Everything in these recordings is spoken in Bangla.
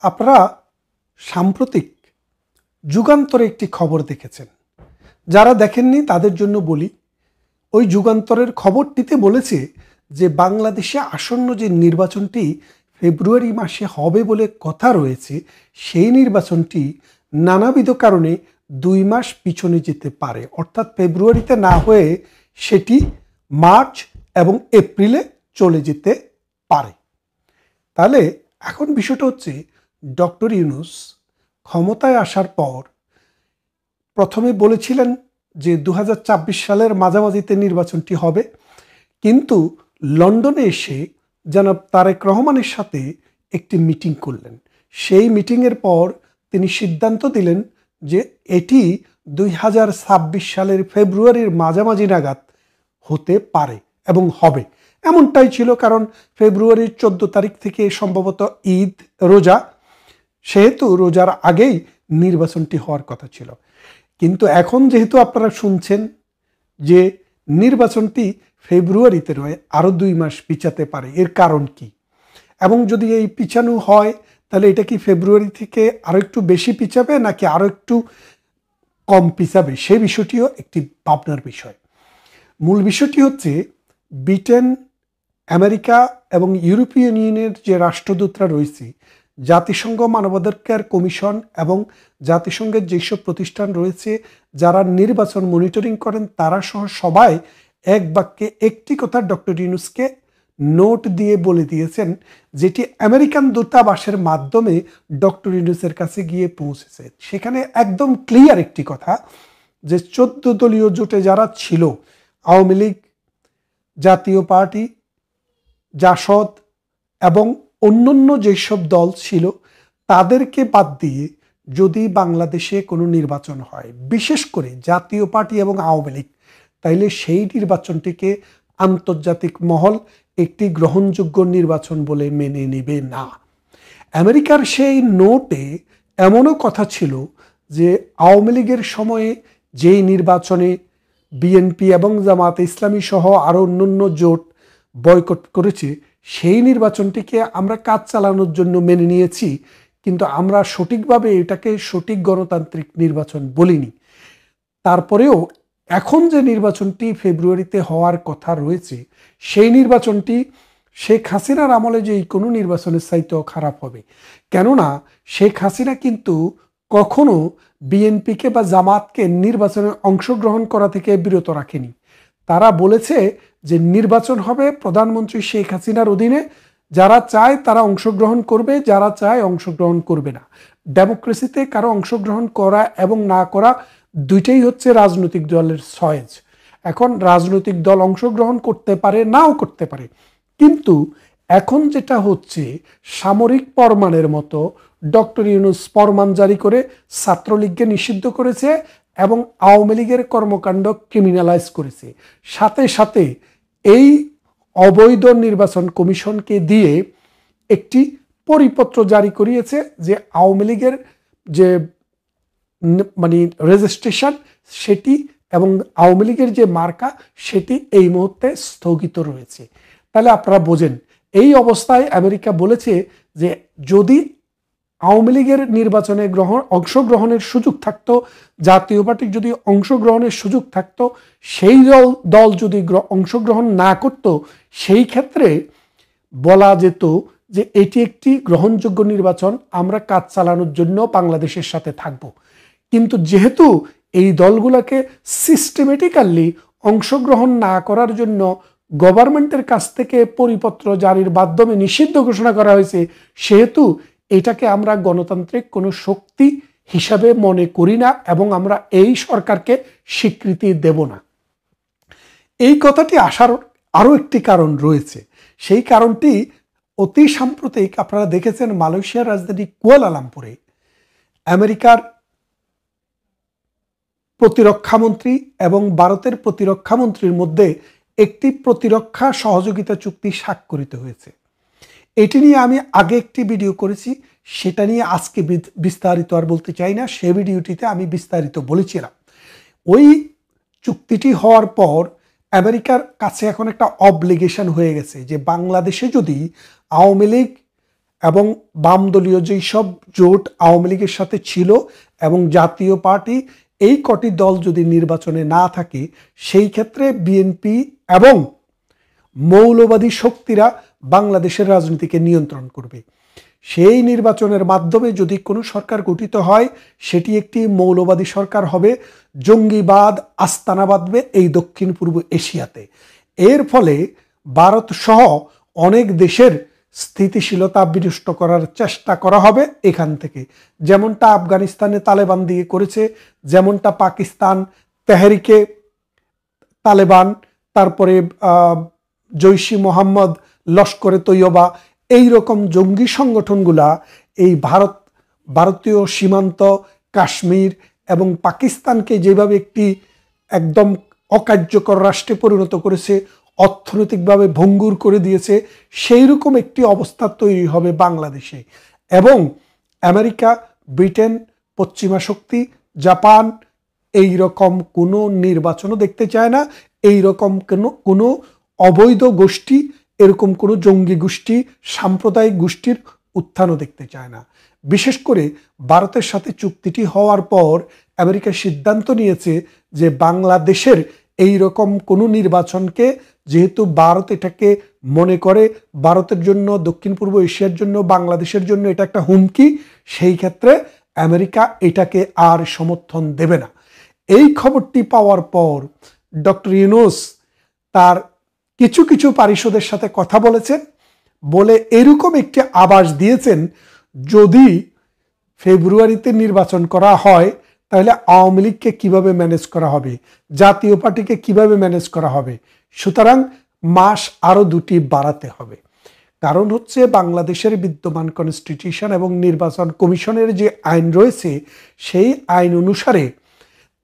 আপনারা সাম্প্রতিক যুগান্তরে একটি খবর দেখেছেন। যারা দেখেননি তাদের জন্য বলি, ওই যুগান্তরের খবরটিতে বলেছে যে বাংলাদেশে আসন্ন যে নির্বাচনটি ফেব্রুয়ারি মাসে হবে বলে কথা রয়েছে, সেই নির্বাচনটি নানাবিধ কারণে 2 মাস পিছনে যেতে পারে। অর্থাৎ ফেব্রুয়ারিতে না হয়ে সেটি মার্চ এবং এপ্রিলে চলে যেতে পারে। তাহলে এখন বিষয়টা হচ্ছে, ডক্টর ইউনূস ক্ষমতায় আসার পর প্রথমে বলেছিলেন যে 2024 সালের মাঝামাঝিতে নির্বাচনটি হবে, কিন্তু লন্ডনে এসে জনাব তারেক রহমানের সাথে একটি মিটিং করলেন। সেই মিটিংয়ের পর তিনি সিদ্ধান্ত দিলেন যে এটি 2026 সালের ফেব্রুয়ারির মাঝামাঝি নাগাদ হতে পারে এবং হবে। এমনটাই ছিল, কারণ ফেব্রুয়ারির 14 তারিখ থেকে সম্ভবত ঈদ, রোজা, সেহেতু রোজার আগেই নির্বাচনটি হওয়ার কথা ছিল। কিন্তু এখন যেহেতু আপনারা শুনছেন যে নির্বাচনটি ফেব্রুয়ারিতে নয়, আরও 2 মাস পিছাতে পারে, এর কারণ কি? এবং যদি এই পিছানো হয় তাহলে এটা কি ফেব্রুয়ারি থেকে আরও একটু বেশি পিছাবে নাকি আরও একটু কম পিছাবে? সে বিষয়টিও একটি ভাবনার বিষয়। মূল বিষয়টি হচ্ছে, ব্রিটেন, আমেরিকা এবং ইউরোপিয়ান ইউনিয়নের যে রাষ্ট্রদূতরা রয়েছে, জাতিসংঘ মানবাধিকার কমিশন এবং জাতিসংঘের যেসব প্রতিষ্ঠান রয়েছে যারা নির্বাচন মনিটরিং করেন, তারা সহ সবাই এক বাক্যে একটি কথা ডক্টর ইউনূসকে নোট দিয়ে বলে দিয়েছেন, যেটি আমেরিকান দূতাবাসের মাধ্যমে ডক্টর ইউনূসের কাছে গিয়ে পৌঁছেছে। সেখানে একদম ক্লিয়ার একটি কথা, যে 14 দলীয় জোটে যারা ছিল, আওয়ামী লীগ, জাতীয় পার্টি, জাসদ এবং অন্যান্য যেসব দল ছিল, তাদেরকে বাদ দিয়ে যদি বাংলাদেশে কোনো নির্বাচন হয়, বিশেষ করে জাতীয় পার্টি এবং আওয়ামী লীগ, তাইলে সেই নির্বাচনটিকে আন্তর্জাতিক মহল একটি গ্রহণযোগ্য নির্বাচন বলে মেনে নেবে না। আমেরিকার সেই নোটে এমনও কথা ছিল যে আওয়ামী লীগের সময়ে যেই নির্বাচনে বিএনপি এবং জামায়াতে ইসলামী সহ আরও অন্যান্য জোট বয়কট করেছে, সেই নির্বাচনটিকে আমরা কাজ চালানোর জন্য মেনে নিয়েছি, কিন্তু আমরা সঠিকভাবে এটাকে সঠিক গণতান্ত্রিক নির্বাচন বলিনি। তারপরেও এখন যে নির্বাচনটি ফেব্রুয়ারিতে হওয়ার কথা রয়েছে, সেই নির্বাচনটি শেখ হাসিনার আমলে যে কোনো নির্বাচনের চাইতেও খারাপ হবে। কেননা শেখ হাসিনা কিন্তু কখনো বিএনপিকে বা জামাতকে নির্বাচনে অংশগ্রহণ করা থেকে বিরত রাখেনি। তারা বলেছে যে নির্বাচন হবে প্রধানমন্ত্রী শেখ হাসিনার অধীনে, যারা চায় তারা অংশগ্রহণ করবে, যারা চায় অংশগ্রহণ করবে না। ডেমোক্রেসিতে কারো অংশগ্রহণ করা এবং না করা দুইটাই হচ্ছে রাজনৈতিক দলের চয়েস। এখন রাজনৈতিক দল অংশগ্রহণ করতে পারে, নাও করতে পারে, কিন্তু এখন যেটা হচ্ছে, সামরিক ফরমানের মতো ডক্টর ইউনূস ফরমান জারি করে ছাত্রলীগকে নিষিদ্ধ করেছে এবং আওয়ামী লীগের কর্মকাণ্ড ক্রিমিনালাইজ করেছে। সাথে সাথে এই অবৈধ নির্বাচন কমিশনকে দিয়ে একটি পরিপত্র জারি করিয়েছে যে আওয়ামী লীগের যে রেজিস্ট্রেশন সেটি এবং আওয়ামী লীগের যে মার্কা সেটি এই মুহূর্তে স্থগিত রয়েছে। তাহলে আপনারা বোঝেন, এই অবস্থায় আমেরিকা বলেছে যে যদি আওয়ামী লীগের নির্বাচনে অংশগ্রহণের সুযোগ থাকতো, জাতীয় পার্টির যদি অংশগ্রহণের সুযোগ থাকতো, সেই দল যদি অংশগ্রহণ না করত, সেই ক্ষেত্রে বলা যেত যে এটি একটি গ্রহণযোগ্য নির্বাচন, আমরা কাজ চালানোর জন্য বাংলাদেশের সাথে থাকব। কিন্তু যেহেতু এই দলগুলোকে সিস্টেমেটিক্যালি অংশগ্রহণ না করার জন্য গভর্নমেন্টের কাছ থেকে পরিপত্র জারির মাধ্যমে নিষিদ্ধ ঘোষণা করা হয়েছে, সেহেতু এটাকে আমরা গণতান্ত্রিক কোনো শক্তি হিসাবে মনে করি না এবং আমরা এই সরকারকে স্বীকৃতি দেব না। এই কথাটি আসার আরও একটি কারণ রয়েছে। সেই কারণটি অতি সাম্প্রতিক আপনারা দেখেছেন, মালয়েশিয়ার রাজধানী কুয়ালালামপুরে আমেরিকার প্রতিরক্ষামন্ত্রী এবং ভারতের প্রতিরক্ষামন্ত্রীর মধ্যে একটি প্রতিরক্ষা সহযোগিতা চুক্তি স্বাক্ষরিত হয়েছে। এটি নিয়ে আমি আগে একটি ভিডিও করেছি, সেটা নিয়ে আজকে বিস্তারিত আর বলতে চাই না। সে ভিডিওটিতে আমি বিস্তারিত বলেছিলাম। ওই চুক্তিটি হওয়ার পর আমেরিকার কাছে এখন একটা অব্লিগেশন হয়ে গেছে যে বাংলাদেশে যদি আওয়ামী লীগ এবং বাম দলীয় যেই সব জোট আওয়ামী লীগের সাথে ছিল এবং জাতীয় পার্টি, এই কটি দল যদি নির্বাচনে না থাকে সেই ক্ষেত্রে বিএনপি এবং মৌলবাদী শক্তিরা বাংলাদেশের রাজনীতিকে নিয়ন্ত্রণ করবে। সেই নির্বাচনের মাধ্যমে যদি কোনো সরকার গঠিত হয় সেটি একটি মৌলবাদী সরকার হবে, জঙ্গিবাদ আস্তানা বাঁধবে এই দক্ষিণ পূর্ব এশিয়াতে। এর ফলে ভারত সহ অনেক দেশের স্থিতিশীলতা বিনষ্ট করার চেষ্টা করা হবে এখান থেকে, যেমনটা আফগানিস্তানে তালেবান দিয়ে করেছে, যেমনটা পাকিস্তান তেহরিকে তালেবান, তারপরে জৈশি মোহাম্মদ, লস্করে তৈয়বা, এই রকম জঙ্গি সংগঠনগুলা এই ভারতীয় সীমান্ত, কাশ্মীর এবং পাকিস্তানকে যেভাবে একটি একদম অকার্যকর রাষ্ট্রে পরিণত করেছে, অর্থনৈতিকভাবে ভঙ্গুর করে দিয়েছে, সেই রকম একটি অবস্থা তৈরি হবে বাংলাদেশে। এবং আমেরিকা, ব্রিটেন, পশ্চিমা শক্তি, জাপান এই রকম কোনো নির্বাচনও দেখতে চায় না, এই রকম কোনো অবৈধ গোষ্ঠী, এরকম কোনো জঙ্গি গোষ্ঠী, সাম্প্রদায়িক গোষ্ঠীর উত্থানও দেখতে চায় না। বিশেষ করে ভারতের সাথে চুক্তিটি হওয়ার পর আমেরিকা সিদ্ধান্ত নিয়েছে যে বাংলাদেশের এই রকম কোনো নির্বাচনকে, যেহেতু ভারত এটাকে মনে করে ভারতের জন্য, দক্ষিণ পূর্ব এশিয়ার জন্য, বাংলাদেশের জন্য এটা একটা হুমকি, সেই ক্ষেত্রে আমেরিকা এটাকে আর সমর্থন দেবে না। এই খবরটি পাওয়ার পর ডক্টর ইউনূস তার কিছু কিছু পারিষদের সাথে কথা বলেছেন, বলে এরকম একটি আভাস দিয়েছেন যদি ফেব্রুয়ারিতে নির্বাচন করা হয় তাহলে আওয়ামী লীগকে কিভাবে ম্যানেজ করা হবে, জাতীয় পার্টিকে কিভাবে ম্যানেজ করা হবে, সুতরাং মাস আরো 2টি বাড়াতে হবে। কারণ হচ্ছে বাংলাদেশের বিদ্যমান কনস্টিটিউশন এবং নির্বাচন কমিশনের যে আইন রয়েছে সেই আইন অনুসারে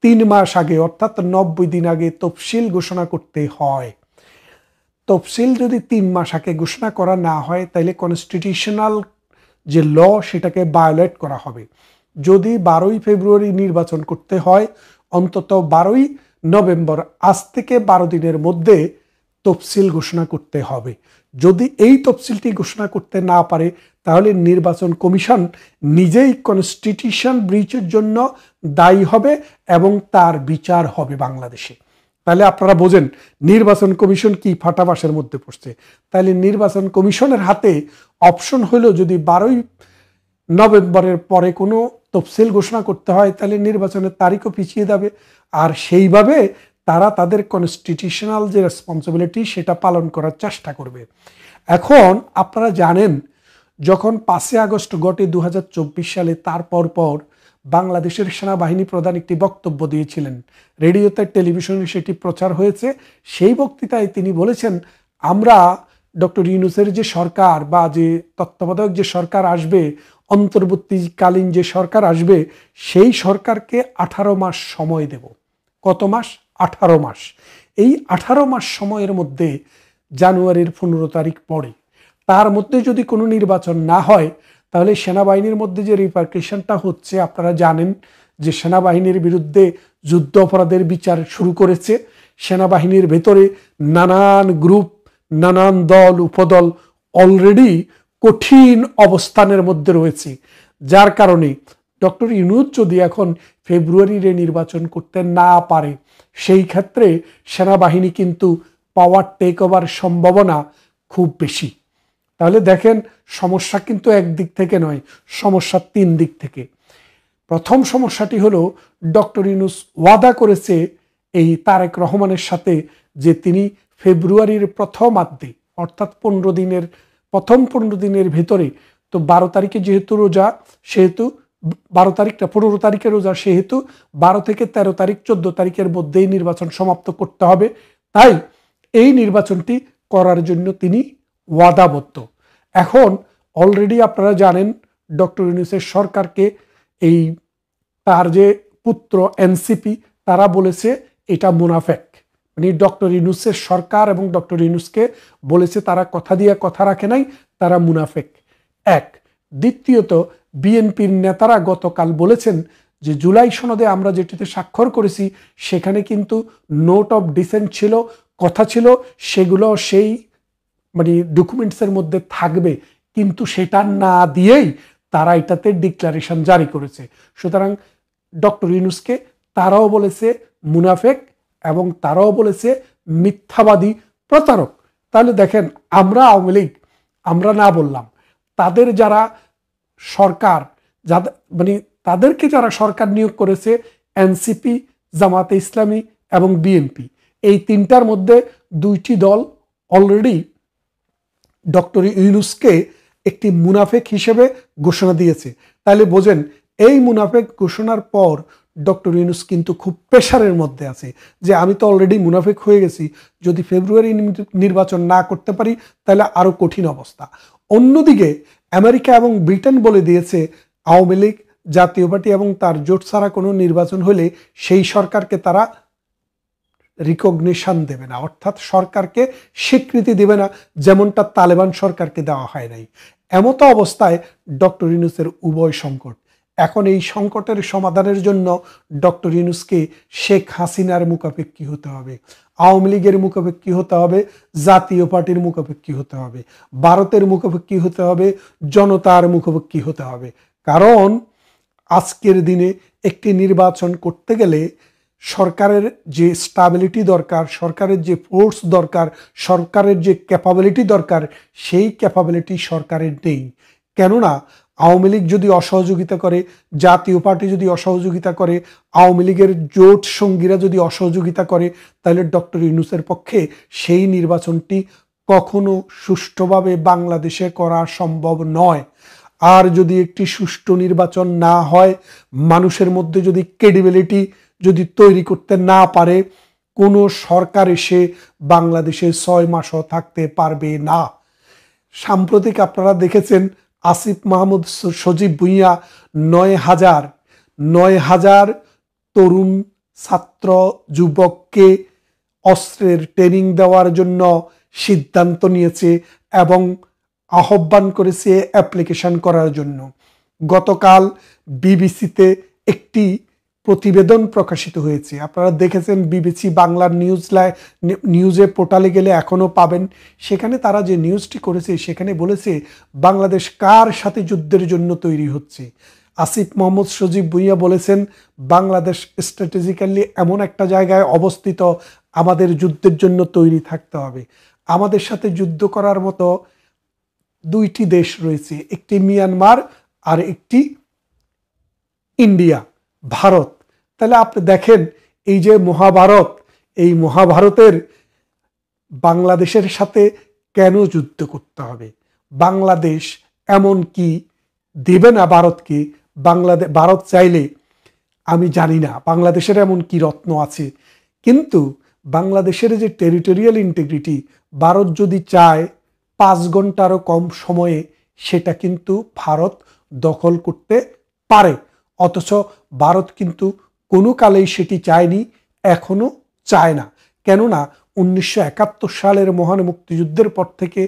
3 মাস আগে অর্থাৎ 90 দিন আগে তফসিল ঘোষণা করতে হয়। তফসিল যদি 3 মাস আগে ঘোষণা করা না হয় তাহলে কনস্টিটিউশনাল যে ল সেটাকে ভায়োলেট করা হবে। যদি 12ই ফেব্রুয়ারি নির্বাচন করতে হয় অন্তত 12ই নভেম্বর, আজ থেকে 12 দিনের মধ্যে তফসিল ঘোষণা করতে হবে। যদি এই তফসিলটি ঘোষণা করতে না পারে তাহলে নির্বাচন কমিশন নিজেই কনস্টিটিউশন ব্রিচের জন্য দায়ী হবে এবং তার বিচার হবে বাংলাদেশে। তাহলে আপনারা বোঝেন নির্বাচন কমিশন কি ফাটাবাসের মধ্যে পড়ছে। তাহলে নির্বাচন কমিশনের হাতে অপশন হলো যদি 12ই নভেম্বরের পরে কোনো তফসিল ঘোষণা করতে হয় তাহলে নির্বাচনের তারিখও পিছিয়ে যাবে, আর সেইভাবে তারা তাদের কনস্টিটিউশনাল যে রেসপন্সিবিলিটি সেটা পালন করার চেষ্টা করবে। এখন আপনারা জানেন যখন 5ই আগস্ট ঘটে 2024 সালে, তারপর পর বাংলাদেশের সেনাবাহিনী প্রধান একটি বক্তব্য দিয়েছিলেন, রেডিওতে টেলিভিশনে সেটি প্রচার হয়েছে। সেই বক্তৃতায় তিনি বলেছেন, আমরা ডক্টর ইউনূসের যে সরকার বা যে তত্ত্বাবধায়ক যে সরকার আসবে, অন্তর্বর্তীকালীন যে সরকার আসবে, সেই সরকারকে 18 মাস সময় দেব। কত মাস? 18 মাস। এই 18 মাস সময়ের মধ্যে জানুয়ারির 15 তারিখ পড়ে, তার মধ্যে যদি কোনো নির্বাচন না হয় তাহলে সেনাবাহিনীর মধ্যে যে রিপার্কেশনটা হচ্ছে আপনারা জানেন যে সেনাবাহিনীর বিরুদ্ধে যুদ্ধ অপরাধের বিচার শুরু করেছে। সেনাবাহিনীর ভেতরে নানান গ্রুপ, নানান দল উপদল অলরেডি কঠিন অবস্থানের মধ্যে রয়েছে, যার কারণে ডক্টর ইউনূস যদি এখন ফেব্রুয়ারিতে নির্বাচন করতে না পারে সেই ক্ষেত্রে সেনাবাহিনী কিন্তু পাওয়ার টেক ওভার সম্ভাবনা খুব বেশি। তাহলে দেখেন সমস্যা কিন্তু একদিক থেকে নয়, সমস্যা 3 দিক থেকে। প্রথম সমস্যাটি হলো ডক্টর ইউনূস ওয়াদা করেছে এই তারেক রহমানের সাথে যে তিনি ফেব্রুয়ারির প্রথমার্ধে অর্থাৎ 15 দিনের ভেতরে, তো 12 তারিখে যেহেতু রোজা সেহেতু 12 তারিখটা 15 তারিখে রোজা, সেহেতু 12 থেকে 13 তারিখ 14 তারিখের মধ্যেই নির্বাচন সমাপ্ত করতে হবে। তাই এই নির্বাচনটি করার জন্য তিনি ওয়াদাবদ্ধ। এখন অলরেডি আপনারা জানেন ডক্টর ইউনূসের সরকারকে এই তার যে পুত্র এনসিপি তারা বলেছে এটা মুনাফেক, মানে ডক্টর ইউনূসের সরকার এবং ডক্টর ইউনূসকে বলেছে তারা কথা দিয়ে কথা রাখে নাই, তারা মুনাফেক। এক। দ্বিতীয়ত বিএনপির নেতারা গতকাল বলেছেন যে জুলাই সনদে আমরা যেটিতে স্বাক্ষর করেছি সেখানে কিন্তু নোট অফ ডিসেন্ট ছিল, কথা ছিল, সেগুলো সেই মানে ডকুমেন্টসের মধ্যে থাকবে, কিন্তু সেটা না দিয়েই তারা এটাতে ডিক্লারেশন জারি করেছে। সুতরাং ডক্টর ইউনূসকে তারাও বলেছে মুনাফেক এবং তারাও বলেছে মিথ্যাবাদী, প্রতারক। তাহলে দেখেন, আমরা আওয়ামী লীগ আমরা না বললাম, তাদের যারা সরকার, যাদের মানে তাদেরকে যারা সরকার নিয়োগ করেছে, এনসিপি, জামাতে ইসলামী এবং বিএনপি, এই তিনটার মধ্যে দুইটি দল অলরেডি ডক্টর ইউনূসকে একটি মুনাফেক হিসেবে ঘোষণা দিয়েছে। তাহলে বোঝেন, এই মুনাফেক ঘোষণার পর ডক্টর ইউনূস কিন্তু খুব প্রেশারের মধ্যে আছে যে আমি তো অলরেডি মুনাফেক হয়ে গেছি, যদি ফেব্রুয়ারি নির্বাচন না করতে পারি তাহলে আরো কঠিন অবস্থা। অন্যদিকে আমেরিকা এবং ব্রিটেন বলে দিয়েছে আওয়ামী লীগ, জাতীয় পার্টি এবং তার জোট ছাড়া কোনো নির্বাচন হলে সেই সরকারকে তারা রিকগনিশন দেবে না, অর্থাৎ সরকারকে স্বীকৃতি দেবে না, যেমনটা তালেবান সরকারকে দেওয়া হয় নাই। এমতো অবস্থায় ডক্টর ইউনূসের উভয় সংকট। এখন এই সংকটের সমাধানের জন্য ডক্টর ইউনূসকে শেখ হাসিনার মুখাপেক্ষী হতে হবে, আওয়ামী লীগের মুখাপেক্ষী হতে হবে, জাতীয় পার্টির মুখাপেক্ষী হতে হবে, ভারতের মুখাপেক্ষী হতে হবে, জনতার মুখাপেক্ষী হতে হবে। কারণ আজকের দিনে একটি নির্বাচন করতে গেলে সরকারের যে স্টাবিলিটি দরকার, সরকারের যে ফোর্স দরকার, সরকারের যে ক্যাপাবিলিটি দরকার, সেই ক্যাপাবিলিটি সরকারের নেই। কেননা আওয়ামী লীগ যদি অসহযোগিতা করে, জাতীয় পার্টি যদি অসহযোগিতা করে, আওয়ামী লীগের জোট সঙ্গীরা যদি অসহযোগিতা করে, তাহলে ডক্টর ইউনূসের পক্ষে সেই নির্বাচনটি কখনো সুষ্ঠুভাবে বাংলাদেশে করা সম্ভব নয়। আর যদি একটি সুষ্ঠু নির্বাচন না হয়, মানুষের মধ্যে যদি ক্রেডিবিলিটি যদি তৈরি করতে না পারে, কোনো সরকার এসে বাংলাদেশে 6 মাসও থাকতে পারবে না। সাম্প্রতিক আপনারা দেখেছেন আসিফ মাহমুদ সজীব ভুঁইয়া 9,000 তরুণ ছাত্র যুবককে অস্ত্রের ট্রেনিং দেওয়ার জন্য সিদ্ধান্ত নিয়েছে এবং আহ্বান করেছে অ্যাপ্লিকেশন করার জন্য। গতকাল বিবিসিতে একটি প্রতিবেদন প্রকাশিত হয়েছে, আপনারা দেখেছেন, বিবিসি বাংলার নিউজে পোর্টালে গেলে এখনো পাবেন। সেখানে তারা যে নিউজটি করেছে সেখানে বলেছে বাংলাদেশ কার সাথে যুদ্ধের জন্য তৈরি হচ্ছে। আসিফ মাহমুদ সজীব ভুঁইয়া বলেছেন বাংলাদেশ স্ট্র্যাটেজিক্যালি এমন একটা জায়গায় অবস্থিত, আমাদের যুদ্ধের জন্য তৈরি থাকতে হবে। আমাদের সাথে যুদ্ধ করার মতো দুইটি দেশ রয়েছে, একটি মিয়ানমার আর একটি ইন্ডিয়া, ভারত। তাহলে আপনি দেখেন, এই যে মহাভারত, এই মহাভারতের বাংলাদেশের সাথে কেন যুদ্ধ করতে হবে? বাংলাদেশ এমন কি দেবে না ভারতকে? ভারত চাইলে, আমি জানি না বাংলাদেশের এমন কি রত্ন আছে, কিন্তু বাংলাদেশের যে টেরিটোরিয়াল ইন্টিগ্রিটি, ভারত যদি চায় 5 ঘন্টারও কম সময়ে সেটা কিন্তু ভারত দখল করতে পারে। অথচ ভারত কিন্তু কোনো কালেই সেটি চায়নি, এখনো চায় না। কেননা 1971 সালের মহান মুক্তিযুদ্ধের পর থেকে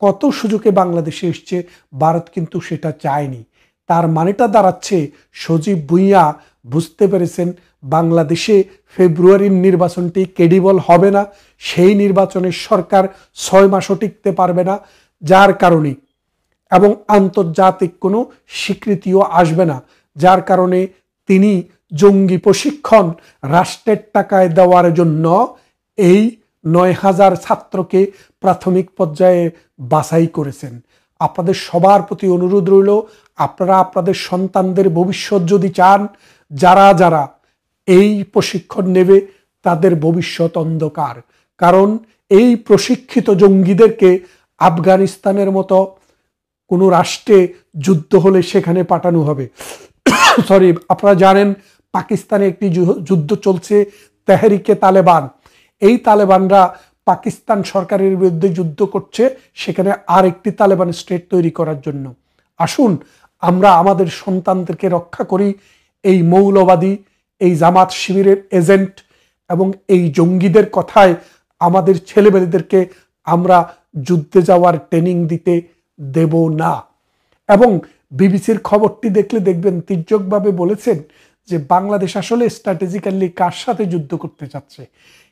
কত সুযোগে বাংলাদেশে এসছে, ভারত কিন্তু সেটা চায়নি। তার মানেটা দাঁড়াচ্ছে সজীব ভুঁইয়া বুঝতে পেরেছেন বাংলাদেশে ফেব্রুয়ারির নির্বাচনটি ক্রেডিবল হবে না, সেই নির্বাচনের সরকার 6 মাসও টিকতে পারবে না, যার কারণে এবং আন্তর্জাতিক কোনো স্বীকৃতিও আসবে না, যার কারণে তিনি জঙ্গি প্রশিক্ষণ রাষ্ট্রের টাকায় দেওয়ার জন্য এই 9,000 ছাত্রকে প্রাথমিক পর্যায়ে বাছাই করেছেন। আপনাদের সবার প্রতি অনুরোধ রইল, আপনারা আপনাদের সন্তানদের ভবিষ্যৎ যদি চান, যারা যারা এই প্রশিক্ষণ নেবে তাদের ভবিষ্যৎ অন্ধকার। কারণ এই প্রশিক্ষিত জঙ্গিদেরকে আফগানিস্তানের মতো কোনো রাষ্ট্রে যুদ্ধ হলে সেখানে পাঠানো হবে। সরি, আপনারা জানেন পাকিস্তানে একটি যুদ্ধ চলছে, তেহরিকে তালেবান। এই তালেবানরা পাকিস্তান সরকারের বিরুদ্ধে যুদ্ধ করছে, সেখানে আরেকটি তালেবান স্টেট তৈরি করার জন্য। আসুন আমরা আমাদের সন্তানদেরকে রক্ষা করি এই মৌলবাদী, এই জামাত শিবিরের এজেন্ট এবং এই জঙ্গিদের কথায় আমাদের ছেলেমেয়েদেরকে আমরা যুদ্ধে যাওয়ার ট্রেনিং দিতে দেব না। এবং বিবিসির খবরটি দেখলে দেখবেন তির্যকভাবে বলেছেন যে বাংলাদেশ আসলে স্ট্র্যাটেজিক্যালি কার সাথে যুদ্ধ করতে চাচ্ছে।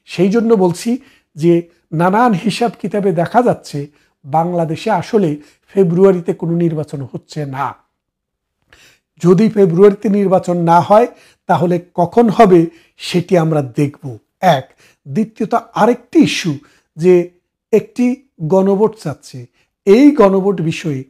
সেই জন্য বলছি যে নানান হিসাব কিতাবে দেখা যাচ্ছে বাংলাদেশে আসলে ফেব্রুয়ারিতে কোনো নির্বাচন হচ্ছে না। যদি ফেব্রুয়ারিতে নির্বাচন না হয় তাহলে কখন হবে সেটি আমরা দেখব। এক, দ্বিতীয়ত আরেকটি ইস্যু যে একটি গণভোট চাচ্ছে, এই গণভোট বিষয়ে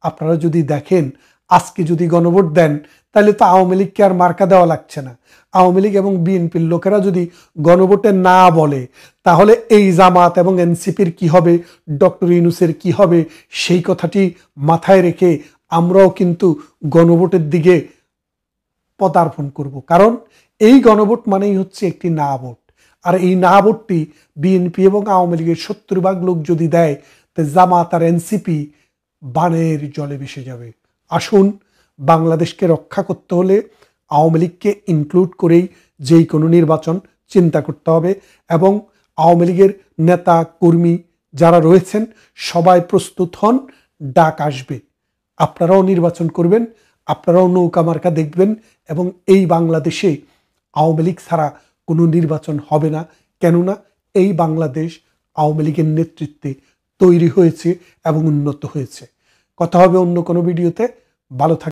আপনারা যদি দেখেন, আজকে যদি গণভোট দেন তাহলে তো আওয়ামী লীগকে আর মার্কা দেওয়া লাগছে না। আওয়ামী লীগ এবং বিএনপির লোকেরা যদি গণভোটে না বলে তাহলে এই জামাত এবং এনসিপির কি হবে, ডক্টর ইউনূসের কি হবে, সেই কথাটি মাথায় রেখে আমরাও কিন্তু গণভোটের দিকে পদার্পণ করব। কারণ এই গণভোট মানেই হচ্ছে একটি না ভোট, আর এই না ভোটটি বিএনপি এবং আওয়ামী লীগের 70% লোক যদি দেয় তো জামাত আর এনসিপি বানের জলে ভেসে যাবে। আসুন, বাংলাদেশকে রক্ষা করতে হলে আওয়ামী লীগকে ইনক্লুড করেই যেই কোনো নির্বাচন চিন্তা করতে হবে, এবং আওয়ামী লীগের নেতা কর্মী যারা রয়েছেন সবাই প্রস্তুত হন, ডাক আসবে, আপনারাও নির্বাচন করবেন, আপনারাও নৌকা মার্কা দেখবেন, এবং এই বাংলাদেশে আওয়ামী লীগ ছাড়া কোনো নির্বাচন হবে না। কেননা এই বাংলাদেশ আওয়ামী লীগের নেতৃত্বে তৈরি হয়েছে এবং উন্নত হয়েছে। কথা হবে অন্য কোনো ভিডিওতে। ভালো থাকবেন।